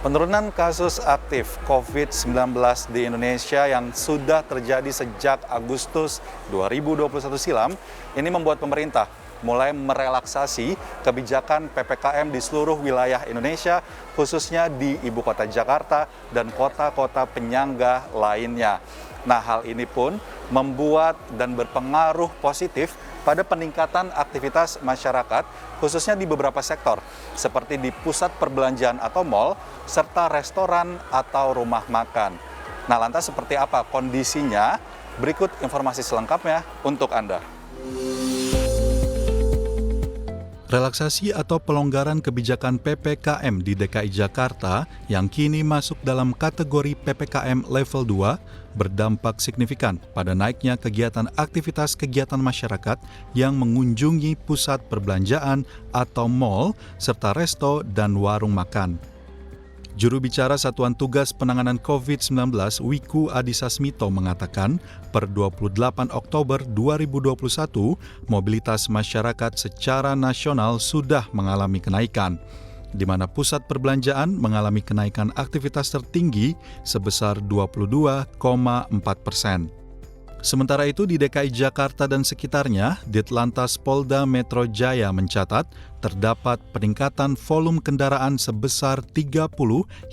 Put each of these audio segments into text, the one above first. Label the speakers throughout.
Speaker 1: Penurunan kasus aktif COVID-19 di Indonesia yang sudah terjadi sejak Agustus 2021 silam, ini membuat pemerintah mulai merelaksasi kebijakan PPKM di seluruh wilayah Indonesia, khususnya di Ibu Kota Jakarta dan kota-kota penyangga lainnya. Nah, hal ini pun membuat dan berpengaruh positif pada peningkatan aktivitas masyarakat, khususnya di beberapa sektor, seperti di pusat perbelanjaan atau mal, serta restoran atau rumah makan. Nah, lantas seperti apa kondisinya? Berikut informasi selengkapnya untuk Anda. Relaksasi atau pelonggaran kebijakan PPKM di DKI Jakarta yang kini masuk dalam kategori PPKM level 2 berdampak signifikan pada naiknya aktivitas kegiatan masyarakat yang mengunjungi pusat perbelanjaan atau mal serta resto dan warung makan. Juru bicara Satuan Tugas Penanganan COVID-19 Wiku Adhisa Smito mengatakan, per 28 Oktober 2021, mobilitas masyarakat secara nasional sudah mengalami kenaikan, di mana pusat perbelanjaan mengalami kenaikan aktivitas tertinggi sebesar 22,4%. Sementara itu di DKI Jakarta dan sekitarnya, Ditlantas Polda Metro Jaya mencatat terdapat peningkatan volume kendaraan sebesar 30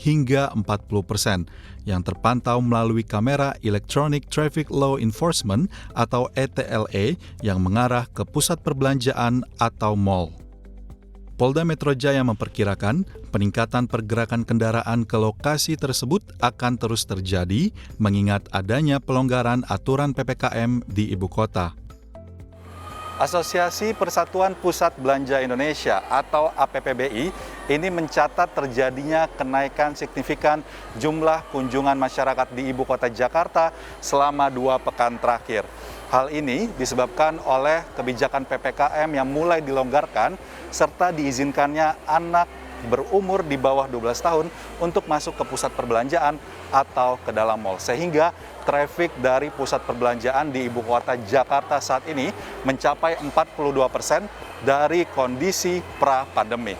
Speaker 1: hingga 40% yang terpantau melalui kamera Electronic Traffic Law Enforcement atau ETLE yang mengarah ke pusat perbelanjaan atau mal. Polda Metro Jaya memperkirakan peningkatan pergerakan kendaraan ke lokasi tersebut akan terus terjadi mengingat adanya pelonggaran aturan PPKM di ibu kota. Asosiasi Persatuan Pusat Belanja Indonesia atau APPBI ini mencatat terjadinya kenaikan signifikan jumlah kunjungan masyarakat di ibu kota Jakarta selama 2 pekan terakhir. Hal ini disebabkan oleh kebijakan PPKM yang mulai dilonggarkan serta diizinkannya anak berumur di bawah 12 tahun untuk masuk ke pusat perbelanjaan atau ke dalam mal. Sehingga trafik dari pusat perbelanjaan di ibu kota Jakarta saat ini mencapai 42% dari kondisi pra-pandemi.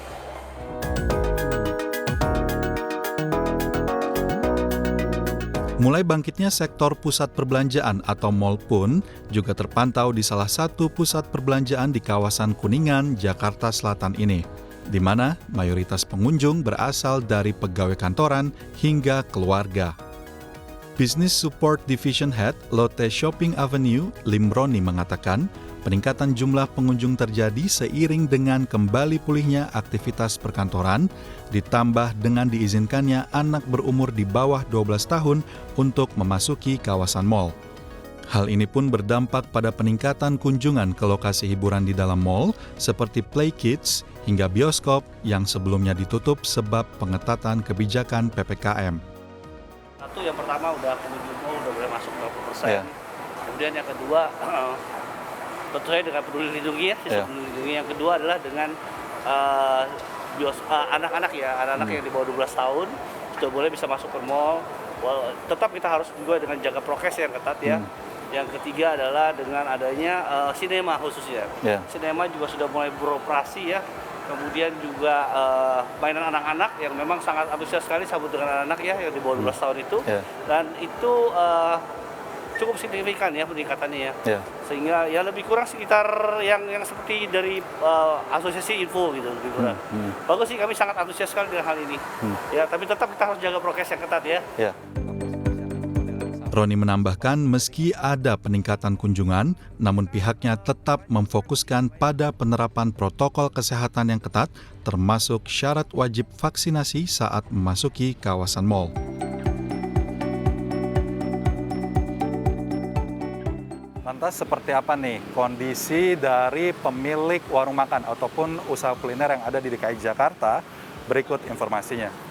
Speaker 1: Mulai bangkitnya sektor pusat perbelanjaan atau mal pun juga terpantau di salah satu pusat perbelanjaan di kawasan Kuningan, Jakarta Selatan ini, di mana mayoritas pengunjung berasal dari pegawai kantoran hingga keluarga. Business Support Division Head Lotte Shopping Avenue, Limroni mengatakan, peningkatan jumlah pengunjung terjadi seiring dengan kembali pulihnya aktivitas perkantoran, ditambah dengan diizinkannya anak berumur di bawah 12 tahun untuk memasuki kawasan mal. Hal ini pun berdampak pada peningkatan kunjungan ke lokasi hiburan di dalam mal seperti Play Kids hingga bioskop yang sebelumnya ditutup sebab pengetatan kebijakan PPKM.
Speaker 2: Satu, yang pertama udah pengunjung mal udah boleh masuk 20%.
Speaker 1: Yeah.
Speaker 2: Kemudian yang kedua tentu saja dengan peduli lindungi ya, peduli lindungi. Yang kedua adalah dengan anak-anak yang di bawah 12 tahun sudah boleh bisa masuk ke mall. Tetap kita harus juga dengan jaga prokes yang ketat ya. Yang ketiga adalah dengan adanya sinema khususnya. Sinema juga sudah mulai beroperasi ya. Kemudian juga mainan anak-anak yang memang sangat antusias sekali sambut dengan anak-anak ya yang di bawah 12 tahun itu. Dan itu cukup signifikan ya peningkatannya ya. Sehingga ya lebih kurang sekitar yang seperti dari asosiasi info gitu lebih kurang. Bagus sih, kami sangat antusias sekali dengan hal ini. Ya, tapi tetap kita harus jaga prokes yang ketat ya.
Speaker 1: Roni menambahkan meski ada peningkatan kunjungan, namun pihaknya tetap memfokuskan pada penerapan protokol kesehatan yang ketat termasuk syarat wajib vaksinasi saat memasuki kawasan mal. Lantas seperti apa nih kondisi dari pemilik warung makan ataupun usaha kuliner yang ada di DKI Jakarta? Berikut informasinya.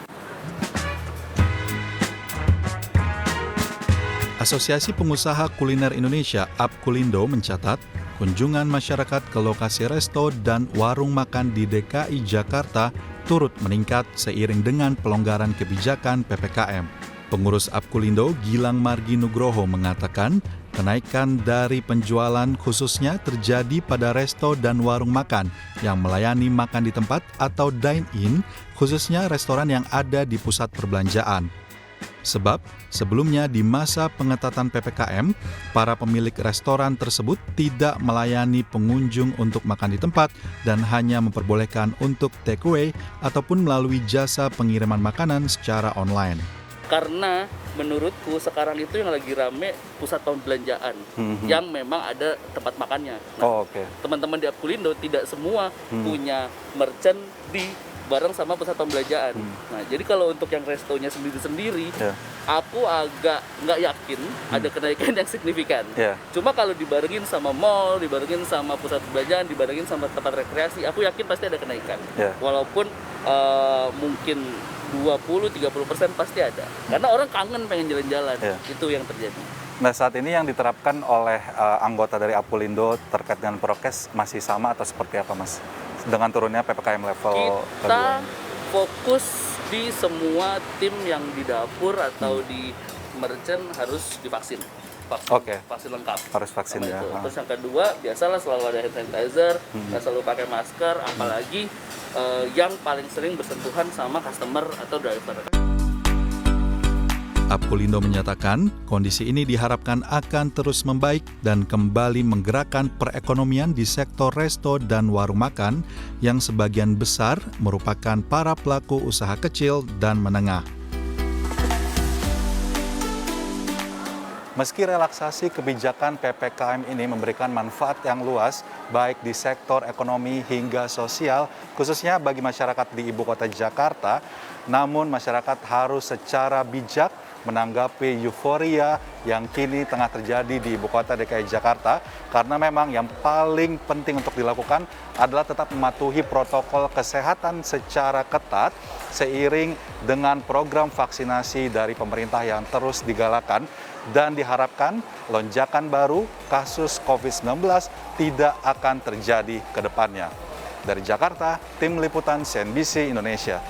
Speaker 1: Asosiasi Pengusaha Kuliner Indonesia (APKULINDO) mencatat kunjungan masyarakat ke lokasi resto dan warung makan di DKI Jakarta turut meningkat seiring dengan pelonggaran kebijakan PPKM. Pengurus APKULINDO Gilang Margi Nugroho mengatakan Kenaikan dari penjualan khususnya terjadi pada resto dan warung makan yang melayani makan di tempat atau dine-in, khususnya restoran yang ada di pusat perbelanjaan. Sebab, sebelumnya di masa pengetatan PPKM, para pemilik restoran tersebut tidak melayani pengunjung untuk makan di tempat dan hanya memperbolehkan untuk takeaway ataupun melalui jasa pengiriman makanan secara online.
Speaker 3: Karena menurutku sekarang itu yang lagi rame pusat pembelanjaan yang memang ada tempat makannya. Nah, teman-teman di Apulindo tidak semua punya merchant di bareng sama pusat pembelanjaan. Nah, jadi kalau untuk yang restonya sendiri-sendiri, aku agak nggak yakin ada kenaikan yang signifikan. Cuma kalau dibarengin sama mall, dibarengin sama pusat perbelanjaan, dibarengin sama tempat rekreasi, aku yakin pasti ada kenaikan. Walaupun mungkin 20-30% pasti ada. Karena orang kangen pengen jalan-jalan. Itu yang terjadi.
Speaker 4: Nah, saat ini yang diterapkan oleh anggota dari Apulindo terkait dengan prokes masih sama atau seperti apa, Mas? Dengan turunnya PPKM level
Speaker 3: kita fokus di semua tim yang di dapur atau di merchant harus divaksin. Vaksin lengkap.
Speaker 4: Harus vaksin ya.
Speaker 3: Terus yang kedua, biasalah selalu ada hand sanitizer, selalu pakai masker, apalagi yang paling sering bersentuhan sama customer atau driver.
Speaker 1: Apulindo menyatakan kondisi ini diharapkan akan terus membaik dan kembali menggerakkan perekonomian di sektor resto dan warung makan yang sebagian besar merupakan para pelaku usaha kecil dan menengah.
Speaker 4: Meski relaksasi kebijakan PPKM ini memberikan manfaat yang luas, baik di sektor ekonomi hingga sosial, khususnya bagi masyarakat di Ibu Kota Jakarta, namun masyarakat harus secara bijak menanggapi euforia yang kini tengah terjadi di Ibu Kota DKI Jakarta, karena memang yang paling penting untuk dilakukan adalah tetap mematuhi protokol kesehatan secara ketat seiring dengan program vaksinasi dari pemerintah yang terus digalakan, dan diharapkan lonjakan baru kasus COVID-19 tidak akan terjadi ke depannya. Dari Jakarta, Tim Liputan CNBC Indonesia.